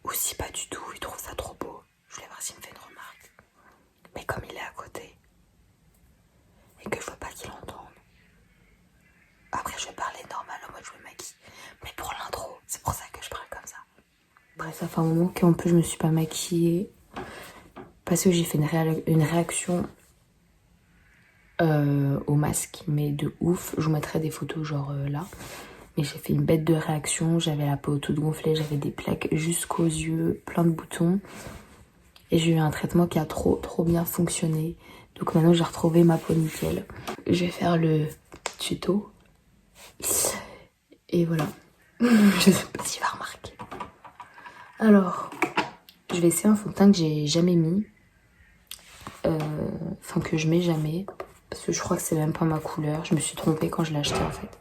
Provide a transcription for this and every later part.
Ou si pas du tout, il trouve ça trop beau. Je voulais voir s'il me fait une remarque. Mais comme il est à côté et que je veux pas qu'il entende, après je vais parler normal en mode je me maquille. Mais pour l'intro, c'est pour ça que je parle comme ça. Après ça fait un moment qu'en plus je me suis pas maquillée parce que j'ai fait une réaction au masque, mais de ouf. Je vous mettrai des photos genre là. Mais j'ai fait une bête de réaction, j'avais la peau toute gonflée, j'avais des plaques jusqu'aux yeux, plein de boutons. Et j'ai eu un traitement qui a trop bien fonctionné. Donc maintenant j'ai retrouvé ma peau nickel. Je vais faire le tuto. Et voilà. Je sais pas s'il va remarquer. Alors, je vais essayer un fond de teint que j'ai jamais mis. Enfin que je mets jamais. Parce que je crois que c'est même pas ma couleur. Je me suis trompée quand je l'ai acheté en fait.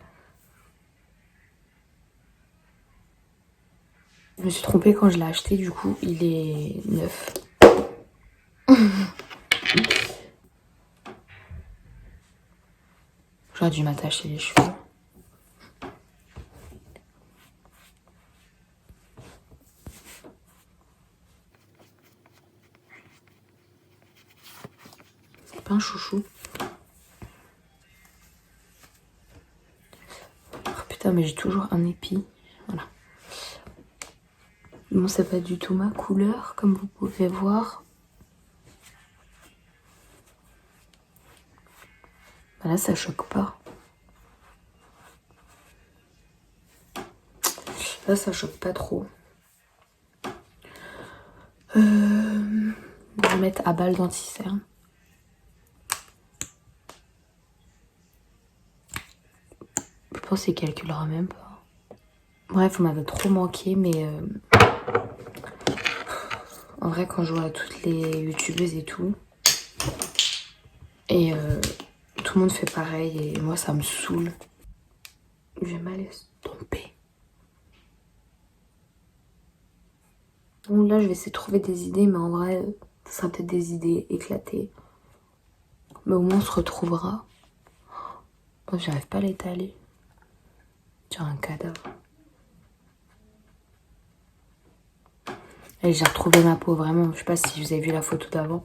Je me suis trompée quand je l'ai acheté, du coup il est neuf. J'aurais dû m'attacher les cheveux. C'est pas un chouchou. Oh putain, mais j'ai toujours un épi. Voilà. Bon, c'est pas du tout ma couleur, comme vous pouvez voir. Bah là, ça choque pas. Là, ça choque pas trop. Je vais mettre à balle d'anti-cerne. Je pense qu'il calculera même pas. Bref, vous m'avez trop manqué, mais en vrai, quand je vois toutes les youtubeuses et tout, et tout le monde fait pareil, et moi, ça me saoule. Je vais mal estomper. Bon, là, je vais essayer de trouver des idées, mais en vrai, ça sera peut-être des idées éclatées. Mais au moins, on se retrouvera. Oh, j'arrive pas à l'étaler. Sur un cadavre. Et j'ai retrouvé ma peau, vraiment. Je sais pas si vous avez vu la photo d'avant.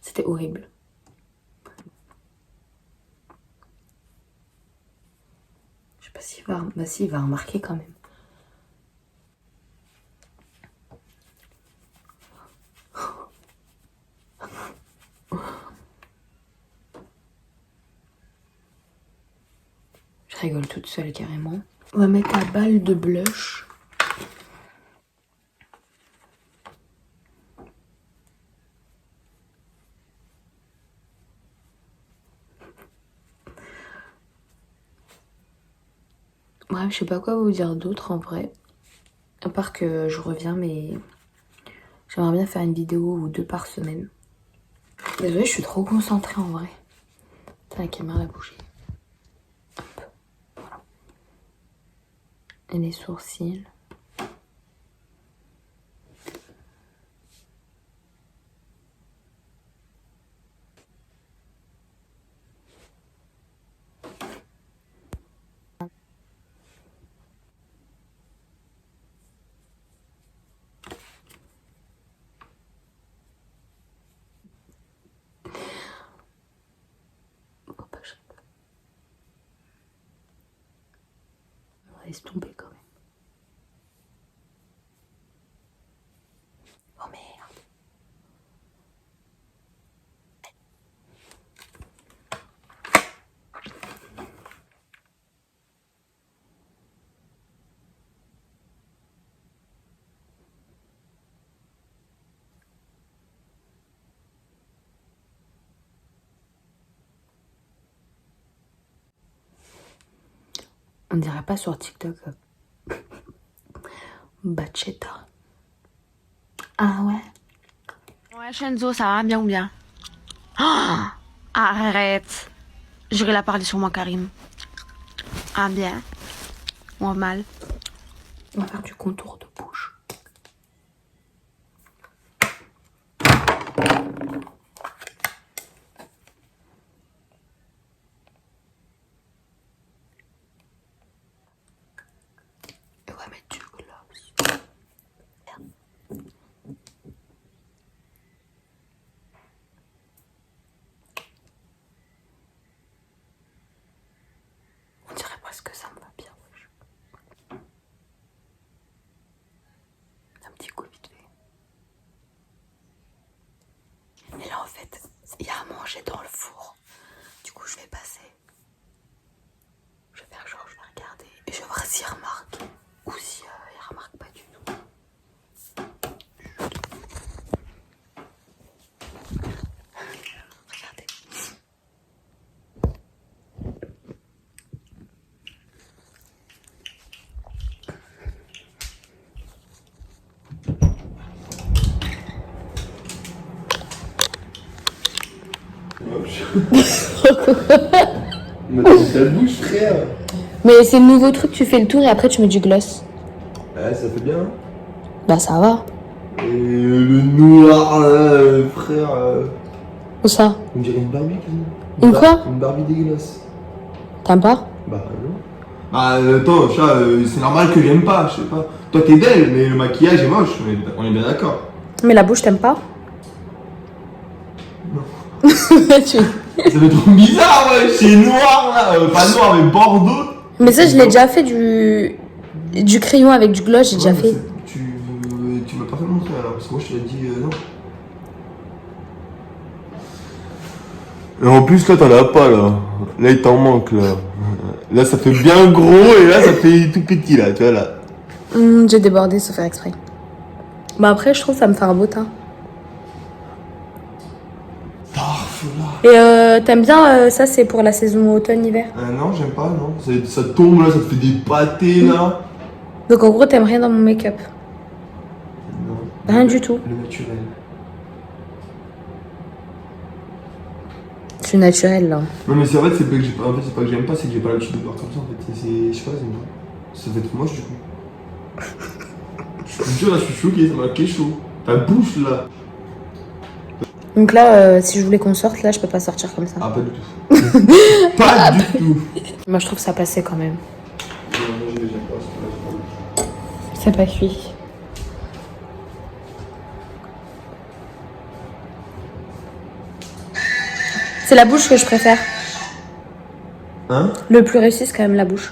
C'était horrible. Je sais pas s'il va... Bah si, il va remarquer quand même. Je rigole toute seule carrément. On va mettre la balle de blush. Bref, je sais pas quoi vous dire d'autre en vrai. À part que je reviens, mais j'aimerais bien faire une vidéo ou 2 par semaine. Désolée, je suis trop concentrée en vrai. Putain, la caméra a bougé. Hop. Voilà. Et les sourcils. Oh, pas cher. On va estomper quand même. Oh merde. On dirait pas sur TikTok. Bacheta. Ah ouais. Ouais, Shenzo, ça va bien ou bien? Oh, arrête. J'irai la parler sur moi, Karim. Ah bien. Ou mal. On va faire du contour de bouche. Et on va mettre du gloss. immergé dans le four. Du coup, je vais passer. Je vais faire genre, je vais regarder et je vais voir s'il remarque ou si il remarque pas du tout. Regardez. Mais t'as ta bouche, frère. Mais c'est le nouveau truc, tu fais le tour et après tu mets du gloss. Ouais, ça fait bien. Bah ça va. Et le noir, là, frère. Où ça? On dirait une Barbie, quasiment. Une quoi? Une Barbie dégueulasse. T'aimes pas? Bah non. Bah attends, chat, c'est normal que j'aime pas, je sais pas. Toi t'es belle, mais le maquillage est moche, on est bien d'accord. Mais la bouche t'aimes pas? Non. Ça fait trop bizarre, ouais, c'est noir là, pas noir mais bordeaux. Mais ça je l'ai déjà fait du crayon avec du gloss, j'ai déjà fait. Tu m'as pas fait montrer alors, parce que moi je t'ai dit non. Et en plus là t'en as pas là. Là il t'en manque là. Là ça fait bien gros et là ça fait tout petit là, tu vois là. J'ai débordé sans faire exprès. Bah après je trouve que ça me fait un beau teint. Et t'aimes bien ça, c'est pour la saison automne-hiver? Non, j'aime pas, non. Ça tombe là, ça te fait des pâtés là. Donc en gros t'aimes rien dans mon make-up? Non. Rien du tout. Le naturel. Je suis naturelle là. Non mais c'est en fait c'est pas que c'est pas que j'aime pas, c'est que j'ai pas l'habitude de voir comme ça en fait. Je sais pas, ça fait trop moche du coup. Je te jure là, je suis choqué, ça m'a fait chaud. Ta bouche là. Donc là, si je voulais qu'on sorte, là, je peux pas sortir comme ça. Ah pas du tout. Pas du tout. Moi, je trouve ça passait quand même. Non, moi j'aime pas, C'est pas cuit. C'est la bouche que je préfère. Hein? Le plus réussi, c'est quand même la bouche.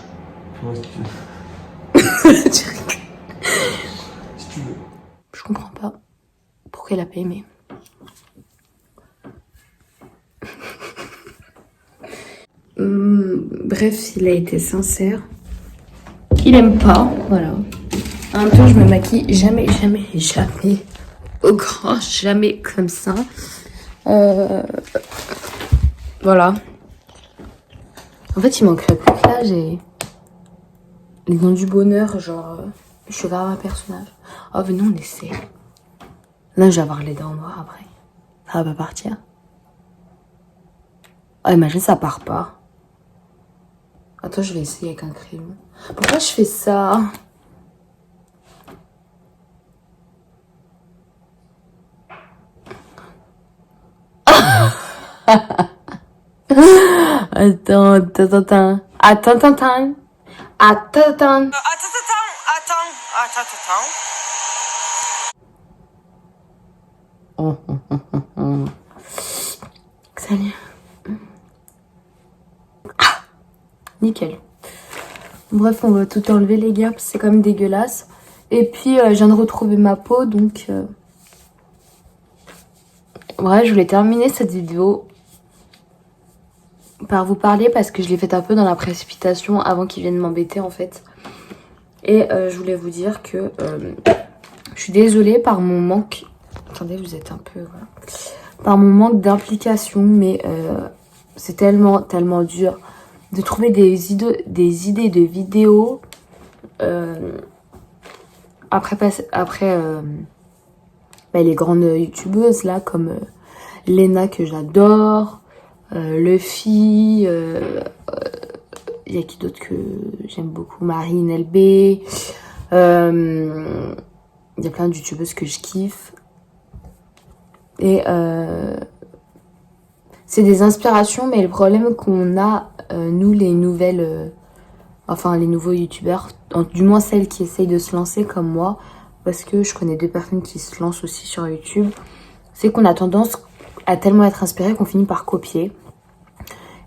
Ouais, si tu veux. Si tu veux. Je comprends pas pourquoi il a pas aimé. Bref, il a été sincère. Il aime pas, voilà. En même temps, je me maquille jamais au grand, jamais comme ça. Voilà. En fait, il manquerait plus que là, j'ai les dents du bonheur, genre, je suis grave un personnage. Oh, venez, on essaie. Là, je vais avoir les dents noires après. Ça va pas partir. Oh, imagine, ça part pas. Attends, je vais essayer avec un crayon. Pourquoi je fais ça? Attends. Salut. Nickel. Bref, on va tout enlever les gars, parce que c'est quand même dégueulasse. Et puis, je viens de retrouver ma peau, donc... Ouais, je voulais terminer cette vidéo par vous parler, parce que je l'ai faite un peu dans la précipitation avant qu'ils viennent m'embêter, en fait. Et je voulais vous dire que je suis désolée par mon manque... Attendez, vous êtes un peu... Voilà. Par mon manque d'implication, mais c'est tellement dur de trouver des idées de vidéos après les grandes youtubeuses là comme Lena que j'adore, Luffy, il y a qui d'autre que j'aime beaucoup, Marine LB, il y a plein de youtubeuses que je kiffe et c'est des inspirations, mais le problème qu'on a nous les nouvelles les nouveaux youtubeurs, du moins celles qui essayent de se lancer comme moi, parce que je connais 2 personnes qui se lancent aussi sur YouTube, c'est qu'on a tendance à tellement être inspiré qu'on finit par copier.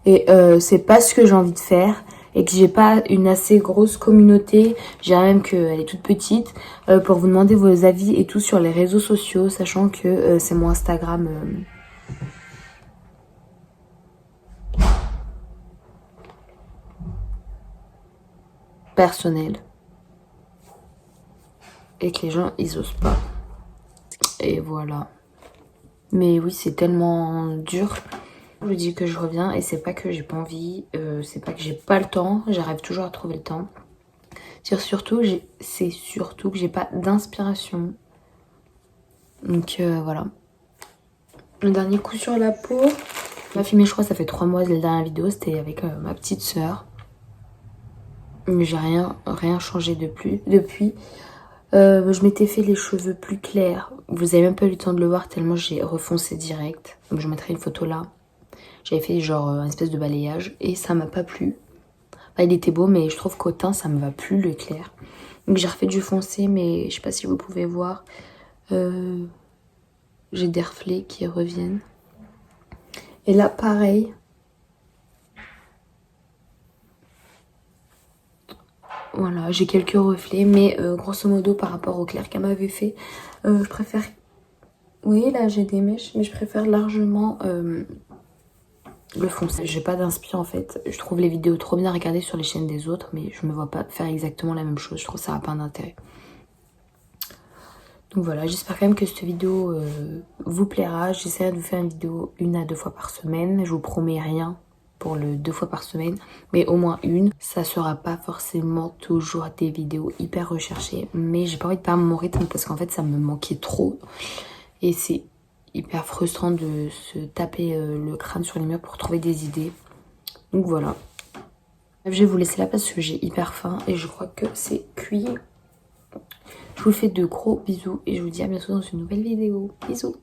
Et c'est pas ce que j'ai envie de faire, et que j'ai pas une assez grosse communauté, je dirais même qu'elle est toute petite, pour vous demander vos avis et tout sur les réseaux sociaux, sachant que c'est mon Instagram personnel. Et que les gens, ils osent pas. Et voilà. Mais oui, c'est tellement dur. Je vous dis que je reviens et c'est pas que j'ai pas envie, c'est pas que j'ai pas le temps, j'arrive toujours à trouver le temps. C'est surtout que j'ai pas d'inspiration. Donc voilà. Le dernier coup sur la peau. On m'a filmé, je crois, ça fait 3 mois, la dernière vidéo, c'était avec ma petite sœur. Mais j'ai rien changé depuis. Je m'étais fait les cheveux plus clairs. Vous avez même pas eu le temps de le voir tellement j'ai refoncé direct. Donc je mettrai une photo là. J'avais fait genre un espèce de balayage et ça m'a pas plu. Enfin, il était beau mais je trouve qu'au teint ça me va plus le clair. Donc j'ai refait du foncé mais je sais pas si vous pouvez voir. J'ai des reflets qui reviennent. Et là pareil. Voilà, j'ai quelques reflets mais grosso modo par rapport au clair qu'elle m'avait fait, je préfère... Oui là j'ai des mèches mais je préfère largement... le foncé. J'ai pas d'inspi en fait. Je trouve les vidéos trop bien à regarder sur les chaînes des autres, mais je me vois pas faire exactement la même chose. Je trouve ça n'a pas d'intérêt. Donc voilà, j'espère quand même que cette vidéo vous plaira. J'essaierai de vous faire une vidéo 1 à 2 fois par semaine. Je vous promets rien pour le 2 fois par semaine, mais au moins une. Ça sera pas forcément toujours des vidéos hyper recherchées, mais j'ai pas envie de perdre mon rythme parce qu'en fait ça me manquait trop. Et c'est hyper frustrant de se taper le crâne sur les murs pour trouver des idées. Donc voilà. Je vais vous laisser là parce que j'ai hyper faim et je crois que c'est cuit. Je vous fais de gros bisous et je vous dis à bientôt dans une nouvelle vidéo. Bisous.